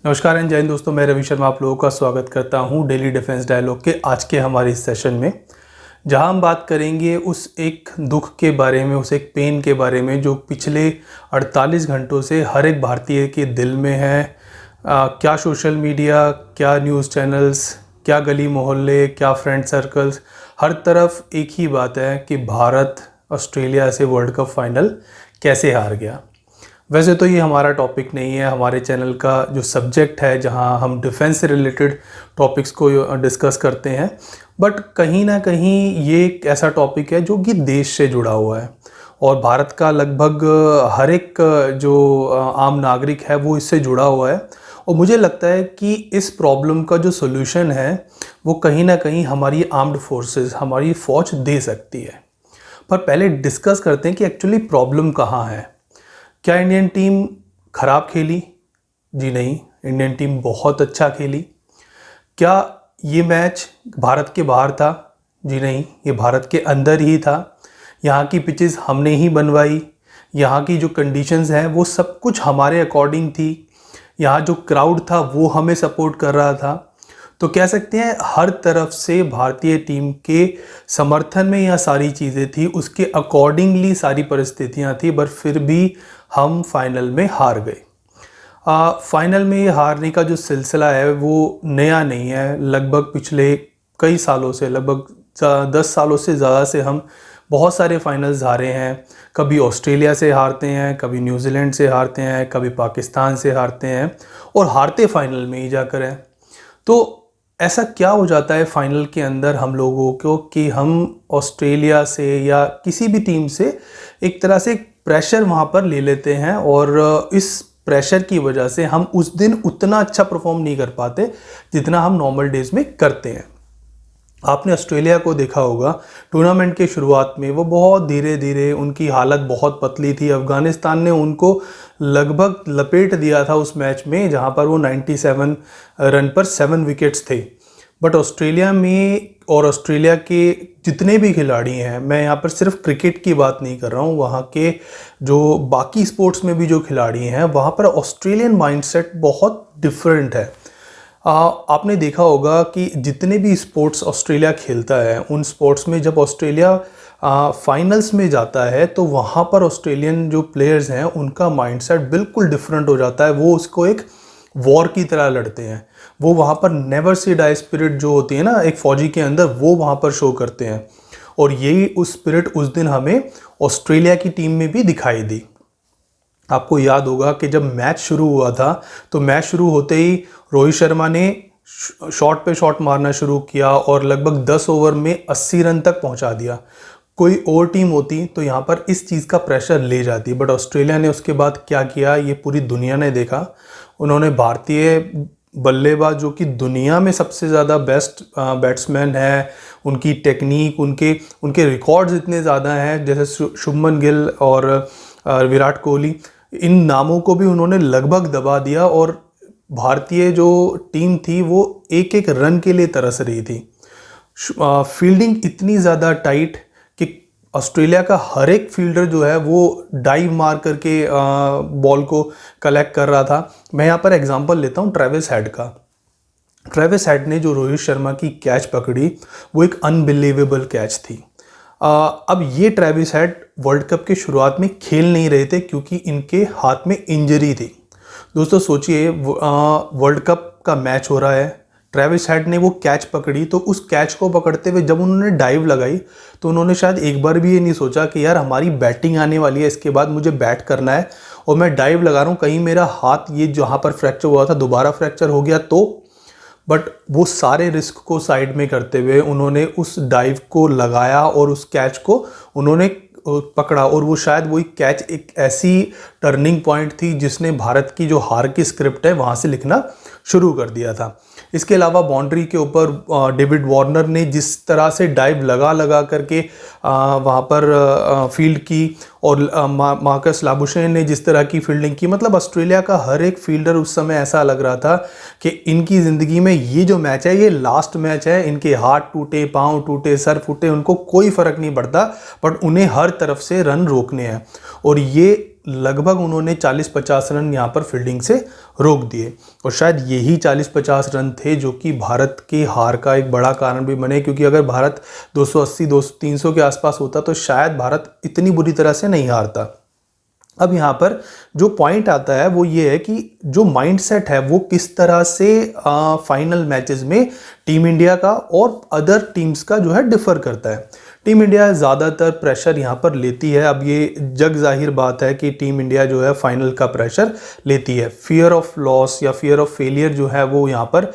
नमस्कार एंड जय हिंद दोस्तों, मैं रवि शर्मा आप लोगों का स्वागत करता हूं डेली डिफेंस डायलॉग के आज के हमारे इस सेशन में, जहां हम बात करेंगे उस एक दुख के बारे में, उस एक पेन के बारे में जो पिछले 48 घंटों से हर एक भारतीय के दिल में है। क्या सोशल मीडिया, क्या न्यूज़ चैनल्स, क्या गली मोहल्ले, क्या फ्रेंड सर्कल्स, हर तरफ एक ही बात है कि भारत ऑस्ट्रेलिया से वर्ल्ड कप फाइनल कैसे हार गया। वैसे तो ये हमारा टॉपिक नहीं है, हमारे चैनल का जो सब्जेक्ट है जहां हम डिफेंस से रिलेटेड टॉपिक्स को डिस्कस करते हैं, बट कहीं ना कहीं ये एक ऐसा टॉपिक है जो कि देश से जुड़ा हुआ है और भारत का लगभग हर एक जो आम नागरिक है वो इससे जुड़ा हुआ है। और मुझे लगता है कि इस प्रॉब्लम का जो सोल्यूशन है वो कहीं ना कहीं हमारी आर्म्ड फोर्सेस, हमारी फ़ौज दे सकती है। पर पहले डिस्कस करते हैं कि एक्चुअली प्रॉब्लम कहाँ है। क्या इंडियन टीम खराब खेली? जी नहीं, इंडियन टीम बहुत अच्छा खेली। क्या ये मैच भारत के बाहर था? जी नहीं, ये भारत के अंदर ही था। यहाँ की पिचेस हमने ही बनवाई, यहाँ की जो कंडीशंस हैं वो सब कुछ हमारे अकॉर्डिंग थी, यहाँ जो क्राउड था वो हमें सपोर्ट कर रहा था। तो कह सकते हैं हर तरफ से भारतीय टीम के समर्थन में यह सारी चीज़ें थी, उसके अकॉर्डिंगली सारी परिस्थितियाँ थी, पर फिर भी हम फाइनल में हार गए। फाइनल में ये हारने का जो सिलसिला है वो नया नहीं है। लगभग पिछले कई सालों से, लगभग 10 सालों से ज़्यादा से हम बहुत सारे फाइनल्स हारे हैं। कभी ऑस्ट्रेलिया से हारते हैं, कभी न्यूजीलैंड से हारते हैं, कभी पाकिस्तान से हारते हैं और हारते फाइनल में ही जाकर हैं। तो ऐसा क्या हो जाता है फाइनल के अंदर हम लोगों को कि हम ऑस्ट्रेलिया से या किसी भी टीम से एक तरह से प्रेशर वहाँ पर ले लेते हैं और इस प्रेशर की वजह से हम उस दिन उतना अच्छा परफॉर्म नहीं कर पाते जितना हम नॉर्मल डेज में करते हैं। आपने ऑस्ट्रेलिया को देखा होगा, टूर्नामेंट के शुरुआत में वो बहुत धीरे धीरे, उनकी हालत बहुत पतली थी। अफगानिस्तान ने उनको लगभग लपेट दिया था उस मैच में, जहां पर वो 97 रन पर 7 विकेट्स थे। बट ऑस्ट्रेलिया में और ऑस्ट्रेलिया के जितने भी खिलाड़ी हैं, मैं यहाँ पर सिर्फ क्रिकेट की बात नहीं कर रहा हूँ, वहाँ के जो बाकी स्पोर्ट्स में भी जो खिलाड़ी हैं वहाँ पर ऑस्ट्रेलियन माइंडसेट बहुत डिफरेंट है। आपने देखा होगा कि जितने भी स्पोर्ट्स ऑस्ट्रेलिया खेलता है, उन स्पोर्ट्स में जब ऑस्ट्रेलिया फाइनल्स में जाता है तो वहाँ पर ऑस्ट्रेलियन जो प्लेयर्स हैं उनका माइंडसेट बिल्कुल डिफरेंट हो जाता है। वो उसको एक वॉर की तरह लड़ते हैं। वो वहाँ पर नेवर से डाई स्पिरिट जो होती है ना एक फ़ौजी के अंदर, वो वहाँ पर शो करते हैं। और यही उस स्पिरिट उस दिन हमें ऑस्ट्रेलिया की टीम में भी दिखाई दी। आपको याद होगा कि जब मैच शुरू हुआ था तो मैच शुरू होते ही रोहित शर्मा ने शॉट पे शॉट मारना शुरू किया और लगभग 10 ओवर में 80 रन तक पहुंचा दिया। कोई और टीम होती तो यहाँ पर इस चीज़ का प्रेशर ले जाती, बट ऑस्ट्रेलिया ने उसके बाद क्या किया ये पूरी दुनिया ने देखा। उन्होंने भारतीय बल्लेबाज जो कि दुनिया में सबसे ज़्यादा बेस्ट बैट्समैन है, उनकी टेक्निक, उनके रिकॉर्ड्स इतने ज़्यादा हैं, जैसे शुभमन गिल और विराट कोहली, इन नामों को भी उन्होंने लगभग दबा दिया और भारतीय जो टीम थी वो एक एक रन के लिए तरस रही थी। फील्डिंग इतनी ज़्यादा टाइट कि ऑस्ट्रेलिया का हर एक फील्डर जो है वो डाइव मार करके बॉल को कलेक्ट कर रहा था। मैं यहाँ पर एग्जांपल लेता हूँ ट्रेविस हेड का। ट्रेविस हेड ने जो रोहित शर्मा की कैच पकड़ी वो एक अनबिलीवेबल कैच थी। अब ये ट्रेविस हेड वर्ल्ड कप के शुरुआत में खेल नहीं रहे थे क्योंकि इनके हाथ में इंजरी थी। दोस्तों सोचिए, वर्ल्ड कप का मैच हो रहा है, ट्रेविस हेड ने वो कैच पकड़ी, तो उस कैच को पकड़ते हुए जब उन्होंने डाइव लगाई तो उन्होंने शायद एक बार भी ये नहीं सोचा कि यार हमारी बैटिंग आने वाली है, इसके बाद मुझे बैट करना है और मैं डाइव लगा रहा हूँ, कहीं मेरा हाथ ये जहाँ पर फ्रैक्चर हुआ था दोबारा फ्रैक्चर हो गया तो। बट वो सारे रिस्क को साइड में करते हुए उन्होंने उस डाइव को लगाया और उस कैच को उन्होंने पकड़ा और वो शायद वही कैच एक ऐसी टर्निंग पॉइंट थी जिसने भारत की जो हार की स्क्रिप्ट है वहाँ से लिखना शुरू कर दिया था। इसके अलावा बाउंड्री के ऊपर डेविड वार्नर ने जिस तरह से डाइव लगा करके वहाँ पर फील्ड की और मार्कस लाबुशेन ने जिस तरह की फील्डिंग की, मतलब ऑस्ट्रेलिया का हर एक फील्डर उस समय ऐसा लग रहा था कि इनकी ज़िंदगी में ये जो मैच है ये लास्ट मैच है। इनके हाथ टूटे, पाँव टूटे, सर फूटे, उनको कोई फ़र्क नहीं पड़ता, बट उन्हें हर तरफ से रन रोकने हैं। और ये लगभग उन्होंने 40-50 रन यहाँ पर फील्डिंग से रोक दिए और शायद यही 40-50 रन थे जो कि भारत की हार का एक बड़ा कारण भी बने, क्योंकि अगर भारत 280-300 के आसपास होता तो शायद भारत इतनी बुरी तरह से नहीं हारता। अब यहाँ पर जो पॉइंट आता है वो ये है कि जो माइंडसेट है वो किस तरह से फाइनल मैचेस में टीम इंडिया का और अदर टीम्स का जो है डिफर करता है। टीम इंडिया ज़्यादातर प्रेशर यहाँ पर लेती है। अब ये जग जाहिर बात है कि टीम इंडिया जो है फाइनल का प्रेशर लेती है। फियर ऑफ लॉस या फियर ऑफ फेलियर जो है वो यहाँ पर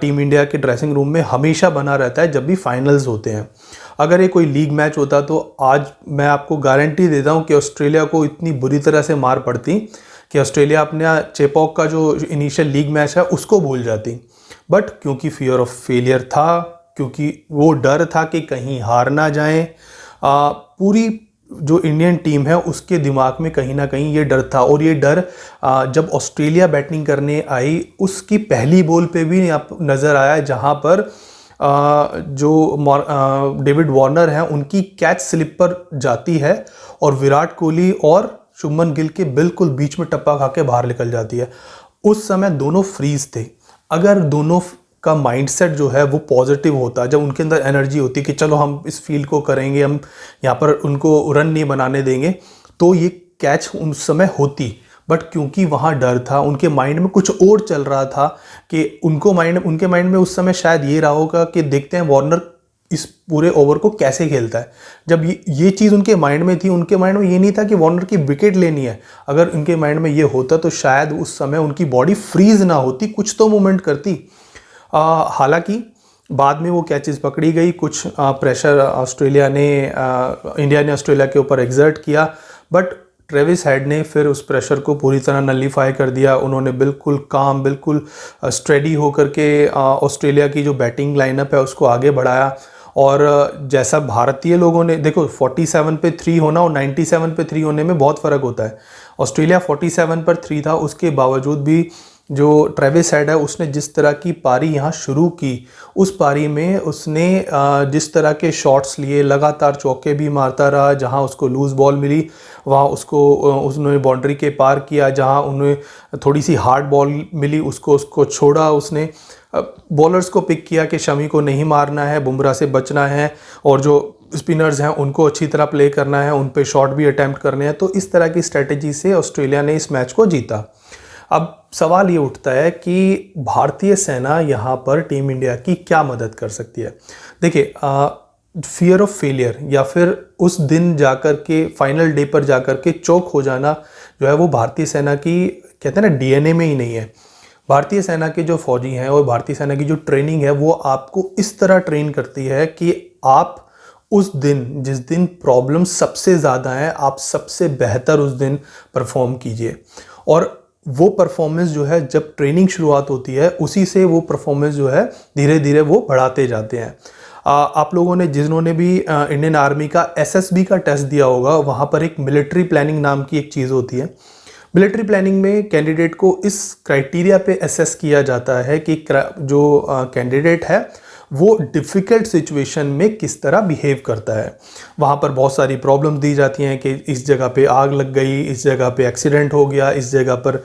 टीम इंडिया के ड्रेसिंग रूम में हमेशा बना रहता है जब भी फाइनल्स होते हैं। अगर ये कोई लीग मैच होता तो आज मैं आपको गारंटी देता हूँ कि ऑस्ट्रेलिया को इतनी बुरी तरह से मार पड़ती कि ऑस्ट्रेलिया अपने चेपॉक का जो इनिशियल लीग मैच है उसको भूल जाती। बट क्योंकि फियर ऑफ फेलियर था, क्योंकि वो डर था कि कहीं हार ना जाए, पूरी जो इंडियन टीम है उसके दिमाग में कहीं ना कहीं ये डर था। और ये डर जब ऑस्ट्रेलिया बैटिंग करने आई उसकी पहली बॉल पे भी नज़र आया, जहाँ पर जो डेविड वार्नर हैं उनकी कैच स्लिप पर जाती है और विराट कोहली और शुभमन गिल के बिल्कुल बीच में टप्पा खा के बाहर निकल जाती है। उस समय दोनों फ्रीज थे। अगर दोनों का माइंडसेट जो है वो पॉजिटिव होता, जब उनके अंदर एनर्जी होती कि चलो हम इस फील्ड को करेंगे, हम यहाँ पर उनको रन नहीं बनाने देंगे, तो ये कैच उस समय होती। बट क्योंकि वहाँ डर था, उनके माइंड में कुछ और चल रहा था कि उनके माइंड में उस समय शायद ये रहा होगा कि देखते हैं वार्नर इस पूरे ओवर को कैसे खेलता है। जब ये चीज़ उनके माइंड में थी, उनके माइंड में ये नहीं था कि वार्नर की विकेट लेनी है। अगर उनके माइंड में ये होता तो शायद उस समय उनकी बॉडी फ्रीज ना होती, कुछ तो मूवमेंट करती। हालांकि बाद में वो कैचेस पकड़ी गई, कुछ प्रेशर इंडिया ने ऑस्ट्रेलिया के ऊपर एग्जर्ट किया, बट ट्रेविस हेड ने फिर उस प्रेशर को पूरी तरह नलीफाई कर दिया। उन्होंने बिल्कुल काम, बिल्कुल स्टेडी होकर के ऑस्ट्रेलिया की जो बैटिंग लाइनअप है उसको आगे बढ़ाया। और जैसा भारतीय लोगों ने, देखो 47 पे 3 होना और 97 पे 3 होने में बहुत फ़र्क होता है। ऑस्ट्रेलिया 47 पर 3 था, उसके बावजूद भी जो ट्रेविस हेड है उसने जिस तरह की पारी यहाँ शुरू की, उस पारी में उसने जिस तरह के शॉट्स लिए, लगातार चौके भी मारता रहा। जहाँ उसको लूज़ बॉल मिली वहाँ उसने बाउंड्री के पार किया, जहाँ उन्हें थोड़ी सी हार्ड बॉल मिली उसको छोड़ा। उसने बॉलर्स को पिक किया कि शमी को नहीं मारना है, बुमराह से बचना है, और जो स्पिनर्स हैं उनको अच्छी तरह प्ले करना है, उन पे शॉट भी अटैम्प्ट करने हैं। तो इस तरह की स्ट्रेटेजी से ऑस्ट्रेलिया ने इस मैच को जीता। अब सवाल ये उठता है कि भारतीय सेना यहाँ पर टीम इंडिया की क्या मदद कर सकती है। देखिए, फियर ऑफ फेलियर या फिर उस दिन जाकर के फाइनल डे पर जाकर के चौक हो जाना जो है वो भारतीय सेना की, कहते हैं ना, डीएनए में ही नहीं है। भारतीय सेना के जो फौजी हैं और भारतीय सेना की जो ट्रेनिंग है वो आपको इस तरह ट्रेन करती है कि आप उस दिन, जिस दिन प्रॉब्लम सबसे ज़्यादा है, आप सबसे बेहतर उस दिन परफॉर्म कीजिए। और वो परफॉर्मेंस जो है, जब ट्रेनिंग शुरुआत होती है उसी से वो परफॉर्मेंस जो है धीरे धीरे वो बढ़ाते जाते हैं। आप लोगों ने, जिन्होंने भी इंडियन आर्मी का एसएसबी का टेस्ट दिया होगा, वहाँ पर एक मिलिट्री प्लानिंग नाम की एक चीज़ होती है। मिलिट्री प्लानिंग में कैंडिडेट को इस क्राइटेरिया पे असेस किया जाता है कि जो कैंडिडेट है वो डिफ़िकल्ट सिचुएशन में किस तरह बिहेव करता है। वहाँ पर बहुत सारी प्रॉब्लम दी जाती हैं कि इस जगह पे आग लग गई, इस जगह पे एक्सीडेंट हो गया, इस जगह पर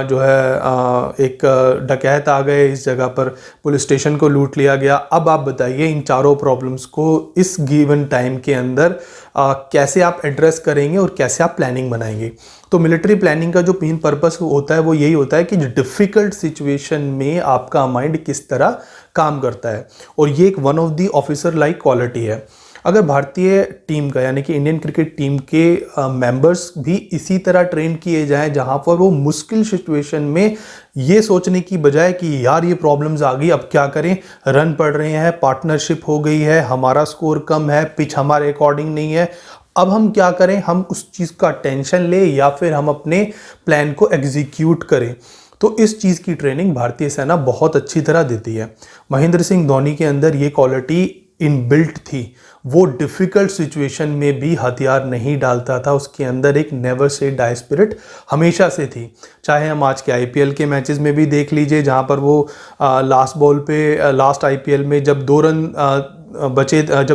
जो है एक डकैत आ गए, इस जगह पर पुलिस स्टेशन को लूट लिया गया। अब आप बताइए इन चारों प्रॉब्लम्स को इस गिवन टाइम के अंदर कैसे आप एड्रेस करेंगे और कैसे आप प्लानिंग बनाएंगे। तो मिलिट्री प्लानिंग का जो मेन पर्पस होता है वो यही होता है कि डिफ़िकल्ट सिचुएशन में आपका माइंड किस तरह काम करता है, और ये एक one of the officer like quality है। अगर भारतीय टीम का, यानी कि इंडियन क्रिकेट टीम के मेंबर्स भी इसी तरह ट्रेन किए जाएं, जहां पर वो मुश्किल सिचुएशन में ये सोचने की बजाय कि यार ये प्रॉब्लम्स आ गई, अब क्या करें, रन पड़ रहे हैं, पार्टनरशिप हो गई है, हमारा स्कोर कम है, पिच हमारे अकॉर्डिंग नहीं है, अब हम क्या करें, हम उस चीज़ का टेंशन ले या फिर हम अपने प्लान को एग्जीक्यूट करें। तो इस चीज़ की ट्रेनिंग भारतीय सेना बहुत अच्छी तरह देती है। महेंद्र सिंह धोनी के अंदर ये क्वालिटी इनबिल्ट थी। वो डिफ़िकल्ट सिचुएशन में भी हथियार नहीं डालता था, उसके अंदर एक नेवर से डाई स्पिरिट हमेशा से थी। चाहे हम आज के आईपीएल के मैचेस में भी देख लीजिए, जहाँ पर वो लास्ट बॉल पे, लास्ट आईपीएल में जब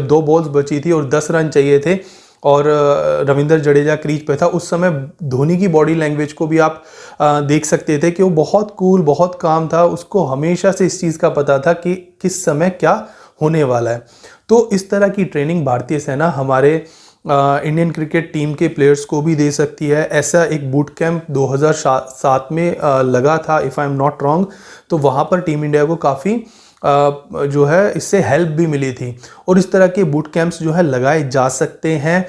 2 बॉल्स बची थी और 10 रन चाहिए थे, और रविंद्र जडेजा क्रीज पे था, उस समय धोनी की बॉडी लैंग्वेज को भी आप देख सकते थे कि वो बहुत कूल, बहुत काम था। उसको हमेशा से इस चीज़ का पता था कि किस समय क्या होने वाला है। तो इस तरह की ट्रेनिंग भारतीय सेना हमारे इंडियन क्रिकेट टीम के प्लेयर्स को भी दे सकती है। ऐसा एक बूट कैंप 2007 में लगा था, if I am not wrong. तो वहाँ पर टीम इंडिया को काफ़ी जो है इससे हेल्प भी मिली थी। और इस तरह के बूट कैंप्स जो है लगाए जा सकते हैं।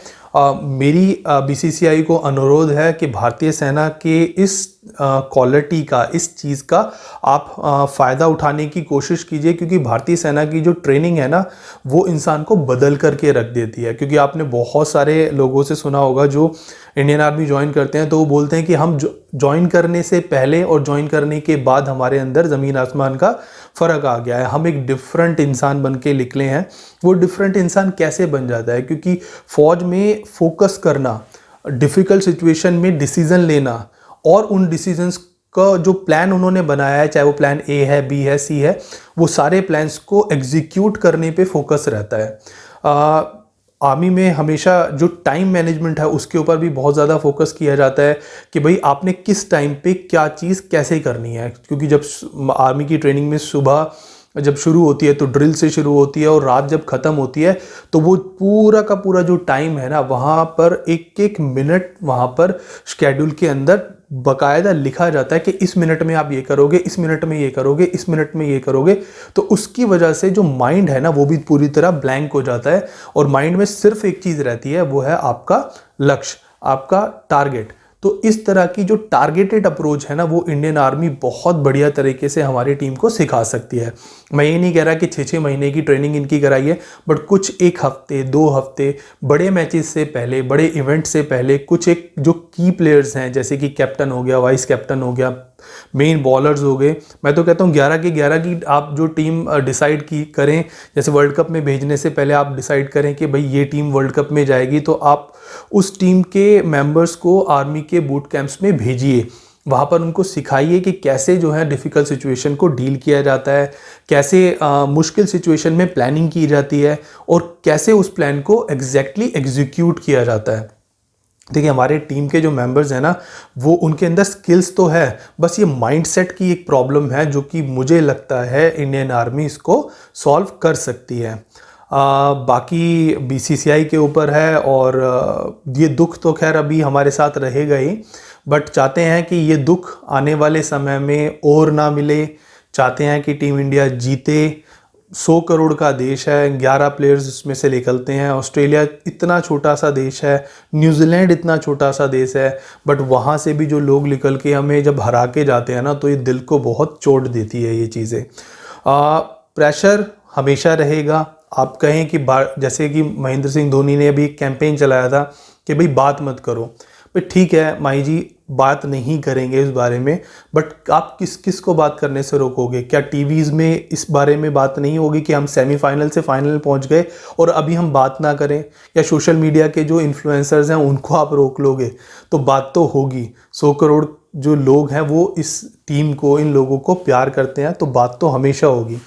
मेरी बीसीसीआई को अनुरोध है कि भारतीय सेना के इस क्वालिटी का, इस चीज़ का आप फ़ायदा उठाने की कोशिश कीजिए, क्योंकि भारतीय सेना की जो ट्रेनिंग है ना, वो इंसान को बदल करके रख देती है। क्योंकि आपने बहुत सारे लोगों से सुना होगा जो इंडियन आर्मी ज्वाइन करते हैं, तो वो बोलते हैं कि हम ज्वाइन करने से पहले और ज्वाइन करने के बाद हमारे अंदर ज़मीन आसमान का फ़र्क आ गया है, हम एक डिफरेंट इंसान बन के निकले हैं। वो डिफरेंट इंसान कैसे बन जाता है? क्योंकि फ़ौज में फोकस करना, डिफ़िकल्ट सिचुएशन में डिसीज़न लेना और उन डिसीजंस का जो प्लान उन्होंने बनाया है, चाहे वो प्लान ए है, बी है, सी है, वो सारे प्लान्स को एग्जीक्यूट करने पे फोकस रहता है। आर्मी में हमेशा जो टाइम मैनेजमेंट है उसके ऊपर भी बहुत ज़्यादा फोकस किया जाता है कि भाई आपने किस टाइम पे क्या चीज़ कैसे करनी है। क्योंकि जब आर्मी की ट्रेनिंग में सुबह जब शुरू होती है तो ड्रिल से शुरू होती है, और रात जब ख़त्म होती है तो वो पूरा का पूरा जो टाइम है ना, वहाँ पर एक एक मिनट वहाँ पर शेड्यूल के अंदर बाकायदा लिखा जाता है कि इस मिनट में आप ये करोगे, इस मिनट में ये करोगे, इस मिनट में ये करोगे। तो उसकी वजह से जो माइंड है ना, वो भी पूरी तरह ब्लैंक हो जाता है, और माइंड में सिर्फ एक चीज़ रहती है, वो है आपका लक्ष्य, आपका टारगेट। तो इस तरह की जो टारगेटेड अप्रोच है ना, वो इंडियन आर्मी बहुत बढ़िया तरीके से हमारी टीम को सिखा सकती है। मैं ये नहीं कह रहा कि 6-6 महीने की ट्रेनिंग इनकी कराई है, बट कुछ 1 हफ्ते 2 हफ्ते बड़े मैचेस से पहले, बड़े इवेंट से पहले, कुछ एक जो की प्लेयर्स हैं, जैसे कि कैप्टन हो गया, वाइस कैप्टन हो गया, मेन बॉलर्स हो गए, मैं तो कहता हूँ 11 के 11 की आप जो टीम डिसाइड की करें, जैसे वर्ल्ड कप में भेजने से पहले आप डिसाइड करें कि भाई ये टीम वर्ल्ड कप में जाएगी, तो आप उस टीम के मेंबर्स को आर्मी के बूट कैंप्स में भेजिए। वहाँ पर उनको सिखाइए कि कैसे जो है डिफ़िकल्ट सिचुएशन को डील किया जाता है, कैसे मुश्किल सिचुएशन में प्लानिंग की जाती है, और कैसे उस प्लान को एग्जैक्टली एग्जीक्यूट किया जाता है। देखिए, हमारे टीम के जो मेंबर्स हैं ना, वो उनके अंदर स्किल्स तो है, बस ये माइंडसेट की एक प्रॉब्लम है, जो कि मुझे लगता है इंडियन आर्मी इसको सॉल्व कर सकती है। बाकी बीसीसीआई के ऊपर है, और ये दुख तो खैर अभी हमारे साथ रहेगा ही, बट चाहते हैं कि ये दुख आने वाले समय में और ना मिले। चाहते हैं कि टीम इंडिया जीते। 100 करोड़ का देश है, 11 प्लेयर्स उसमें से निकलते हैं। ऑस्ट्रेलिया इतना छोटा सा देश है, न्यूजीलैंड इतना छोटा सा देश है, बट वहाँ से भी जो लोग निकल के हमें जब हरा के जाते हैं ना, तो ये दिल को बहुत चोट देती है ये चीज़ें। प्रेशर हमेशा रहेगा। आप कहें कि जैसे कि महेंद्र सिंह धोनी ने अभी एक कैंपेन चलाया था कि भाई बात मत करो, भाई ठीक है माही जी, बात नहीं करेंगे इस बारे में, बट आप किस किस को बात करने से रोकोगे? क्या टीवीज़ में इस बारे में बात नहीं होगी कि हम सेमीफाइनल से फाइनल पहुंच गए और अभी हम बात ना करें? या सोशल मीडिया के जो इन्फ्लुएंसर्स हैं उनको आप रोक लोगे? तो बात तो होगी। 100 करोड़ जो लोग हैं वो इस टीम को, इन लोगों को प्यार करते हैं, तो बात तो हमेशा होगी।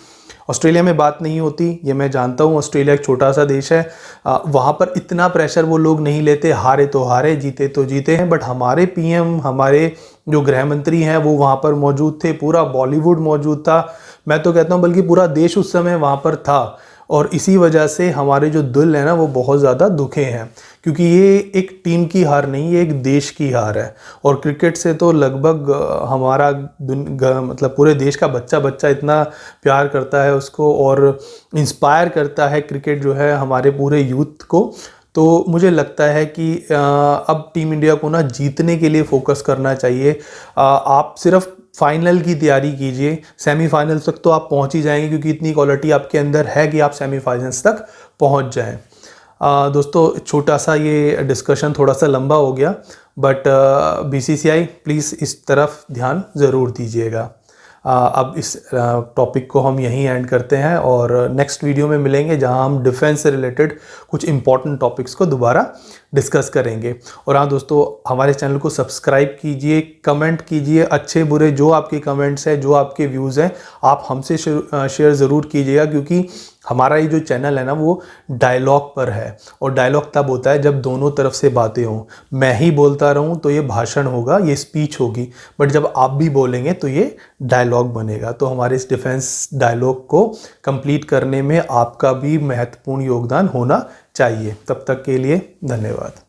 ऑस्ट्रेलिया में बात नहीं होती, ये मैं जानता हूँ। ऑस्ट्रेलिया एक छोटा सा देश है, वहाँ पर इतना प्रेशर वो लोग नहीं लेते। हारे तो हारे, जीते तो जीते हैं। बट हमारे पीएम, हमारे जो गृह मंत्री हैं, वो वहाँ पर मौजूद थे। पूरा बॉलीवुड मौजूद था, मैं तो कहता हूँ बल्कि पूरा देश उस समय वहाँ पर था। और इसी वजह से हमारे जो दिल है ना, वो बहुत ज़्यादा दुखे हैं, क्योंकि ये एक टीम की हार नहीं, ये एक देश की हार है। और क्रिकेट से तो लगभग हमारा मतलब पूरे देश का बच्चा बच्चा इतना प्यार करता है उसको, और इंस्पायर करता है क्रिकेट जो है हमारे पूरे यूथ को। तो मुझे लगता है कि अब टीम इंडिया को ना जीतने के लिए फोकस करना चाहिए। आप सिर्फ फाइनल की तैयारी कीजिए, सेमीफाइनल तक तो आप पहुंच ही जाएंगे, क्योंकि इतनी क्वालिटी आपके अंदर है कि आप सेमीफाइनल्स तक पहुंच जाएं। दोस्तों, छोटा सा ये डिस्कशन थोड़ा सा लंबा हो गया, बट बीसीसीआई प्लीज़ इस तरफ ध्यान ज़रूर दीजिएगा। अब इस टॉपिक को हम यहीं एंड करते हैं, और नेक्स्ट वीडियो में मिलेंगे, जहां हम डिफेंस से रिलेटेड कुछ इंपॉर्टेंट टॉपिक्स को दोबारा डिस्कस करेंगे। और हाँ दोस्तों, हमारे चैनल को सब्सक्राइब कीजिए, कमेंट कीजिए, अच्छे बुरे जो आपके कमेंट्स हैं, जो आपके व्यूज़ हैं, आप हमसे शेयर ज़रूर कीजिएगा, क्योंकि हमारा ये जो चैनल है ना वो डायलॉग पर है। और डायलॉग तब होता है जब दोनों तरफ से बातें हों। मैं ही बोलता रहूं तो ये भाषण होगा, ये स्पीच होगी, बट जब आप भी बोलेंगे तो ये डायलॉग बनेगा। तो हमारे इस डिफेंस डायलॉग को कंप्लीट करने में आपका भी महत्वपूर्ण योगदान होना चाहिए। तब तक के लिए धन्यवाद।